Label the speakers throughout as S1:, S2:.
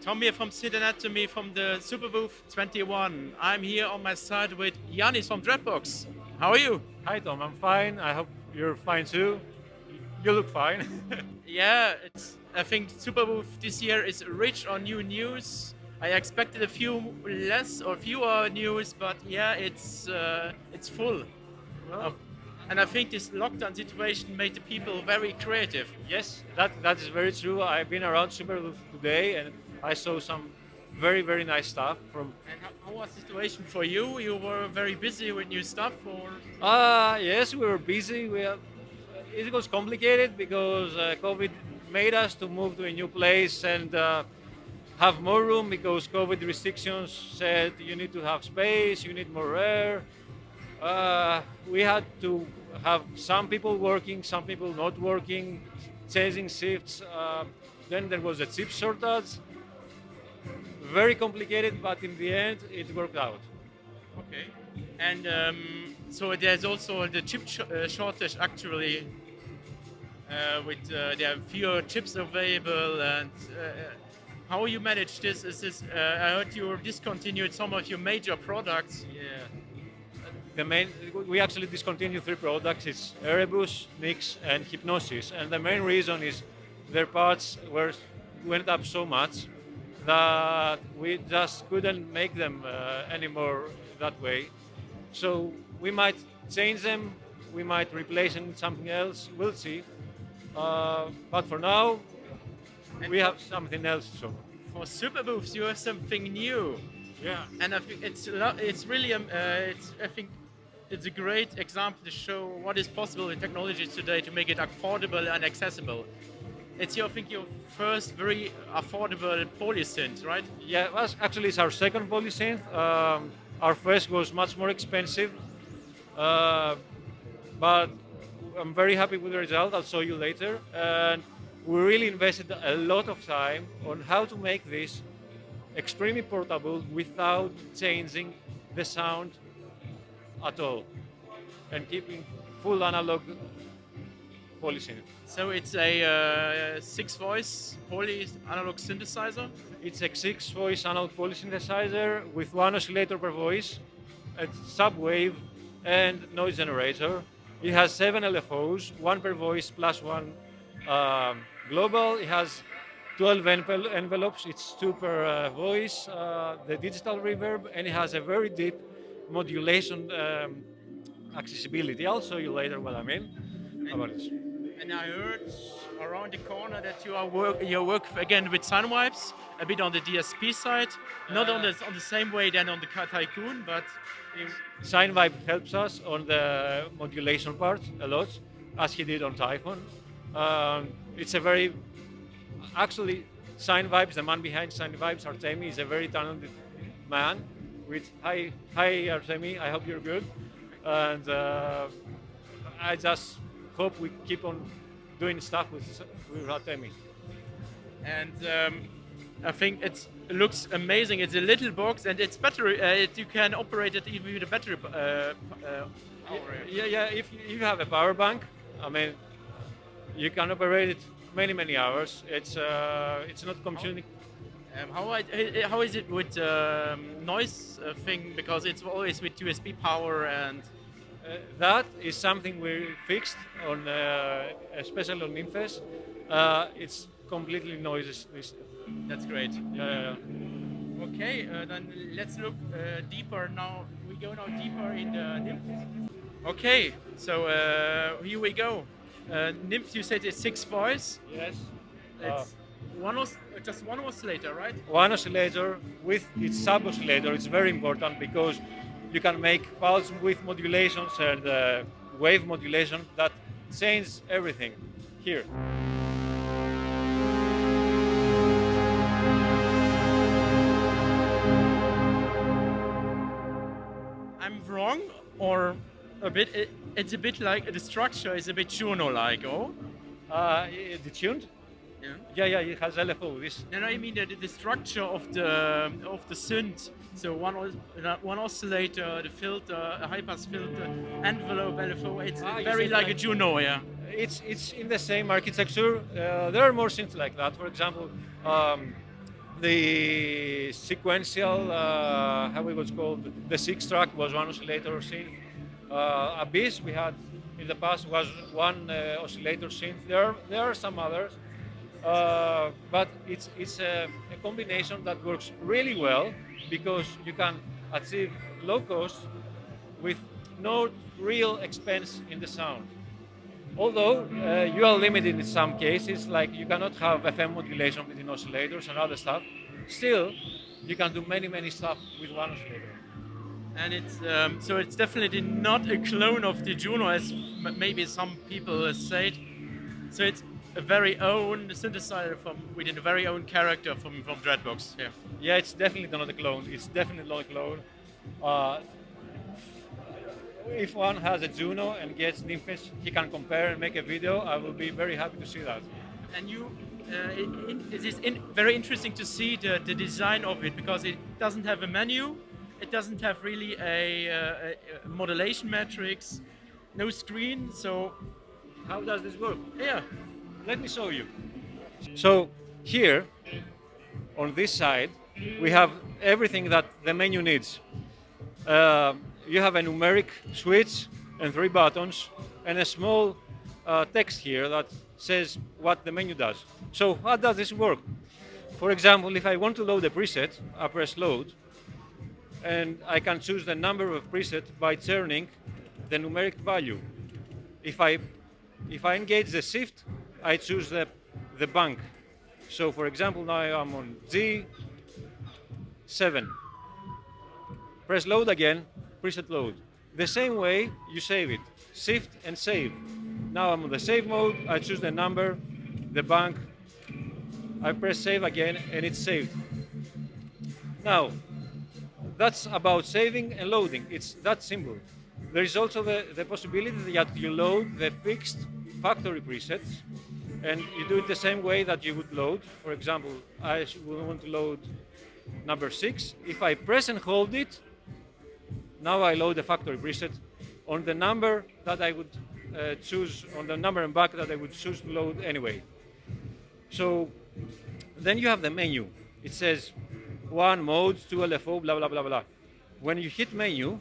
S1: Tom here from Synth Anatomy from the Superbooth 21. I'm here on my side with Yannis from Dreadbox. How are you?
S2: Hi Tom, I'm fine. I hope you're fine too. You look fine.
S1: Yeah, I think Superbooth this year is rich on new news. I expected a few less or fewer news, but yeah, it's full.
S2: Well,
S1: And I think this lockdown situation made the people very creative.
S2: yes, that is very true. I've been around Superbooth today and I saw some very nice stuff from.
S1: And how was the situation for you? You were very busy with new stuff, or?
S2: Yes, we were busy. It was complicated because COVID made us to move to a new place and have more room because COVID restrictions said you need to have space, you need more air. We had to have some people working, some people not working, changing shifts. Then there was a chip shortage. Very complicated, but in the end, it worked out.
S1: Okay. And so there's also the chip shortage actually. There are fewer chips available, and how you manage this? Is this? I heard you discontinued some of your major products.
S2: Yeah. We actually discontinued 3 products. It's Erebus, Nix, and Hypnosis. And the main reason is their parts went up so much that we just couldn't make them anymore that way. So we might change them, we might replace them with something else. We'll see. But for now, we have something else. So.
S1: For Superbooths, you have something new.
S2: Yeah.
S1: And I think it's really I think it's a great example to show what is possible with technology today to make it affordable and accessible. It's I think your first very affordable polysynth, right?
S2: Yeah, well, actually it's our second polysynth. Our first was much more expensive, but I'm very happy with the result. I'll show you later. And we really invested a lot of time on how to make this extremely portable without changing the sound at all and keeping full analog polysynth.
S1: So it's a 6-voice poly analog synthesizer.
S2: It's a 6-voice analog polysynthesizer with 1 oscillator per voice, a subwave, and noise generator. It has 7 LFOs, 1 per voice plus 1 global. It has 12 envelopes, it's 2 per voice, the digital reverb, and it has a very deep modulation accessibility. I'll show you later what I mean about this.
S1: And I heard around the corner that you work again with Sunwipes, a bit on the DSP side, not on the same way than on the Tycoon, but
S2: SYNTH helps us on the modulation part a lot, as he did on Typhon. It's a very actually, SYNTH, the man behind SYNTH, Artemi, is a very talented man. Hi Artemi, I hope you're good. And I just hope we keep on doing stuff with Artemi.
S1: And I think it looks amazing. It's a little box, and it's battery. You can operate it even with a battery power.
S2: Yeah. If you have a power bank, I mean, you can operate it many hours. It's not consuming.
S1: How is it with noise thing? Because it's always with USB power and.
S2: That is something we fixed on, especially on Nymphus. It's completely noiseless.
S1: That's great.
S2: Yeah.
S1: Okay, then let's look deeper now. We go now deeper in the Nymphs. Okay, so here we go. Nymphs, you said it's 6 voice.
S2: Yes.
S1: It's just one oscillator, right?
S2: 1 oscillator with its sub oscillator. It's very important because you can make pulse width modulations and wave modulation that change everything here.
S1: I'm wrong, or a bit? It's a bit like the structure is a bit Juno-like, oh?
S2: The tuned? Yeah. It has LFO. This.
S1: No, I mean the structure of the synth. So one oscillator, the filter, a high-pass filter, envelope, LFO. It's very like a Juno, yeah.
S2: It's in the same architecture. There are more synths like that. For example, The sequential, how it was called, the 6-track was one oscillator synth. Abyss we had in the past was one oscillator synth. There are some others, but it's a combination that works really well because you can achieve low cost with no real expense in the sound. Although you are limited in some cases, like you cannot have FM modulation between oscillators and other stuff, still you can do many stuff with one oscillator.
S1: And it's so it's definitely not a clone of the Juno, as maybe some people say it. So it's a very own synthesizer within a very own character from Dreadbox. Yeah.
S2: Yeah, it's definitely not a clone. It's definitely not a clone. If one has a Juno and gets Nymphus, he can compare and make a video. I will be very happy to see that.
S1: And you, it is very interesting to see the design of it, because it doesn't have a menu, it doesn't have really a modulation matrix, no screen. So
S2: how does this work?
S1: Yeah,
S2: let me show you. So here, on this side, we have everything that the menu needs. You have a numeric switch and 3 buttons and a small text here that says what the menu does. So how does this work? For example, if I want to load a preset, I press load, and I can choose the number of preset by turning the numeric value. If I engage the shift, I choose the bank. So for example, now I'm on G7. Press load again, preset load. The same way you save it, shift and save. Now I'm on the save mode, I choose the number, the bank, I press save again, and it's saved. Now, that's about saving and loading. It's that simple. There is also the possibility that you load the fixed factory presets, and you do it the same way that you would load. For example, I would want to load number 6. If I press and hold it, now I load the factory preset on the number that I would choose, on the number and back that I would choose to load anyway. So then you have the menu. It says 1 modes, 2 LFO, blah, blah, blah, blah. When you hit menu,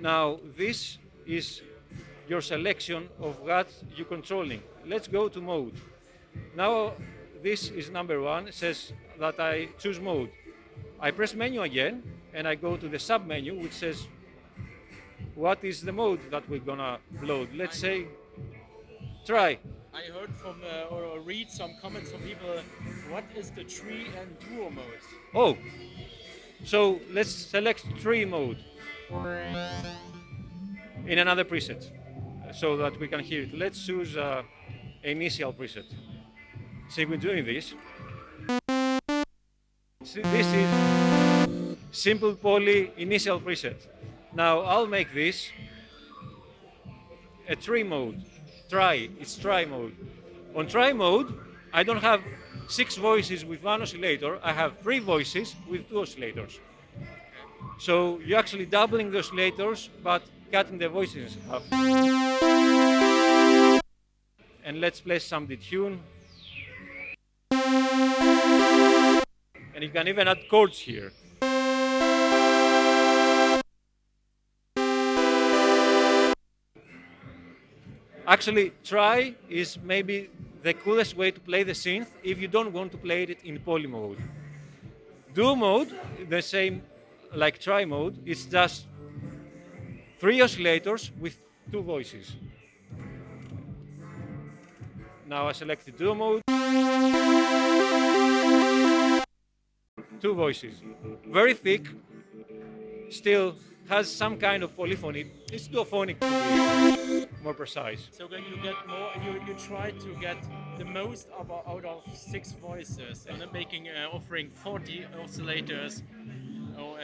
S2: now this is your selection of what you're controlling. Let's go to mode. Now this is number 1. It says that I choose mode. I press menu again, and I go to the sub-menu, which says what is the mode that we're gonna load. Let's say try.
S1: I heard from or read some comments from people, what is the tree and duo mode?
S2: Oh, so let's select tree mode in another preset so that we can hear it. Let's choose initial preset. See, we're doing this. See, this is simple poly initial preset. Now I'll make this a tree mode. Try, it's try mode. On try mode, I don't have 6 voices with 1 oscillator, I have 3 voices with 2 oscillators. So you're actually doubling the oscillators, but cutting the voices in half. And let's play some detune. And you can even add chords here. Actually, try is maybe the coolest way to play the synth if you don't want to play it in poly mode. Duo mode, the same like try mode, it's just 3 oscillators with 2 voices. Now I select the duo mode. 2 voices. Very thick, still has some kind of polyphony. It's duophonic to be more precise.
S1: So when you get more, you try to get the most out of 6 voices, and then offering 40 oscillators, or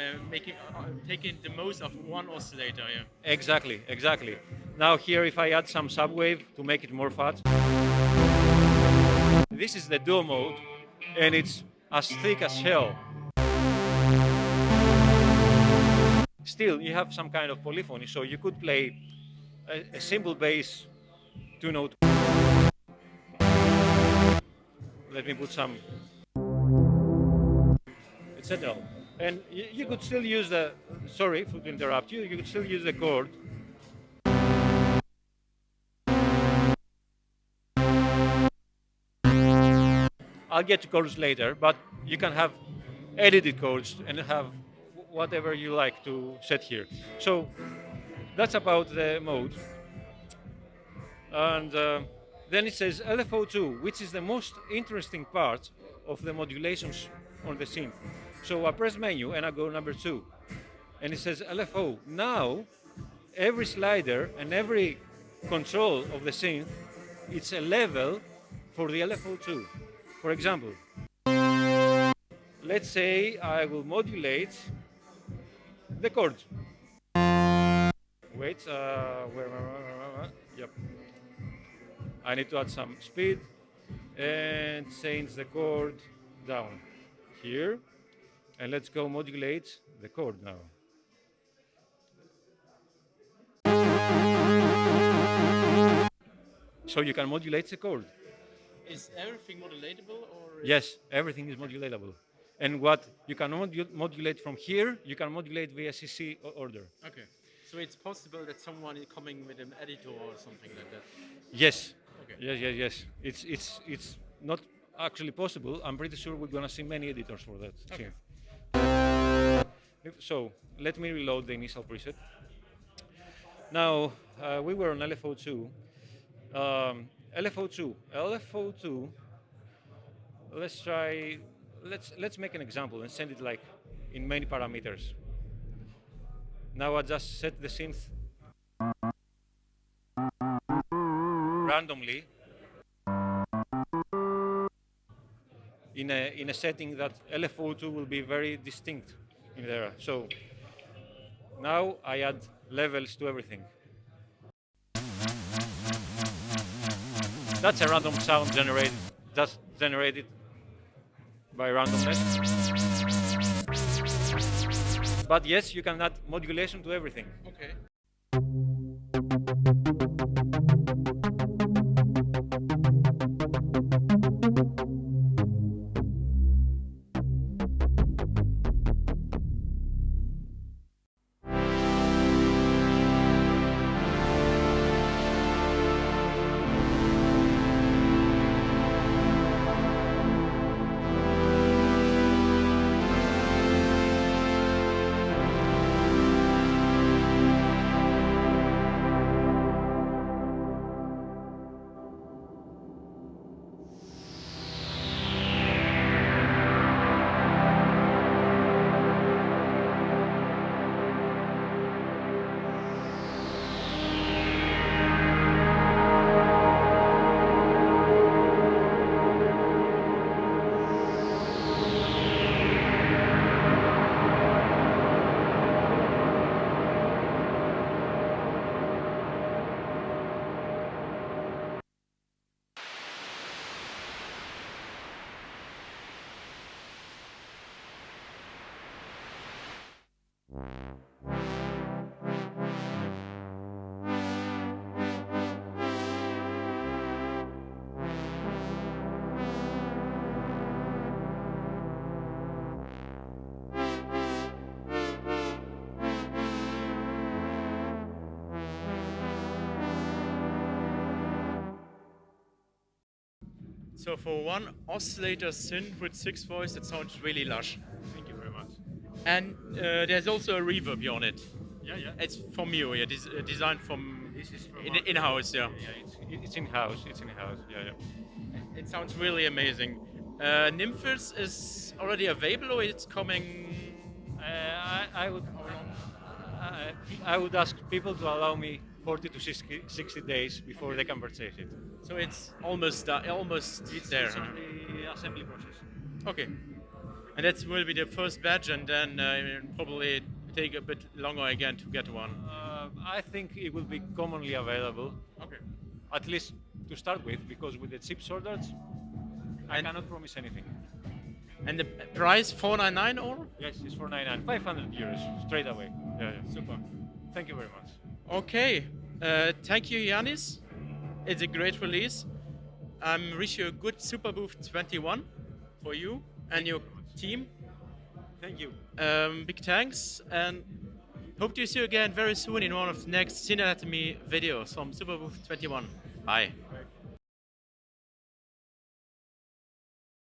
S1: taking the most of 1 oscillator. Yeah.
S2: Exactly, exactly. Now here, if I add some subwave to make it more fat, this is the duo mode, and it's as thick as hell. Still, you have some kind of polyphony, so you could play a simple bass 2-note. Let me put some. etc. And you could still use the, sorry to interrupt you, you could still use the chord. I'll get to chords later, but you can have edited chords and have whatever you like to set here. So that's about the mode. And then it says LFO2, which is the most interesting part of the modulations on the synth. So I press menu and I go number 2. And it says LFO. Now, every slider and every control of the synth, it's a level for the LFO2. For example, let's say I will modulate the chord. Wait, yep. I need to add some speed and change the chord down here. And let's go modulate the chord now. So you can modulate the chord.
S1: Is everything modulatable or?
S2: Yes, everything is modulatable. And what you can modulate from here, you can modulate via CC order.
S1: Okay. So it's possible that someone is coming with an editor or something like that?
S2: Yes.
S1: Okay.
S2: Yes. It's not actually possible. I'm pretty sure we're going to see many editors for that.
S1: Okay.
S2: So let me reload the initial preset. Now, we were on LFO2. LFO2, let's make an example and send it like in many parameters. Now I just set the synth randomly in a setting that LFO2 will be very distinct in there. So now I add levels to everything. That's a random sound generated, just generated by randomness. But yes, you can add modulation to everything.
S1: Okay. So for one oscillator synth with 6 voice, it sounds really lush.
S2: Thank you very much.
S1: And there's also a reverb on it.
S2: Yeah.
S1: It's from you, yeah, designed from
S2: This is from
S1: in-house, yeah.
S2: It's in-house. Yeah.
S1: It sounds really amazing. Nymphus is already available, or it's coming?
S2: I would ask people to allow me 40 to 60 days before they can purchase it.
S1: So it's almost there.
S2: It's
S1: Huh?
S2: in the assembly process.
S1: Okay. And that will be the first batch, and then probably take a bit longer again to get one.
S2: I think it will be commonly available,
S1: Okay.
S2: at least to start with, because with the chip shortage, I cannot promise anything.
S1: And the price 499 or?
S2: Yes, it's 499, 500 euros straight away. Yeah.
S1: Super.
S2: Thank you very much.
S1: Okay. Thank you, Yannis. It's a great release. Wish you a good Superbooth 21 for you and your team.
S2: Thank you.
S1: Big thanks, and hope to see you again very soon in one of the next Synth Anatomy videos from Superbooth 21. Bye.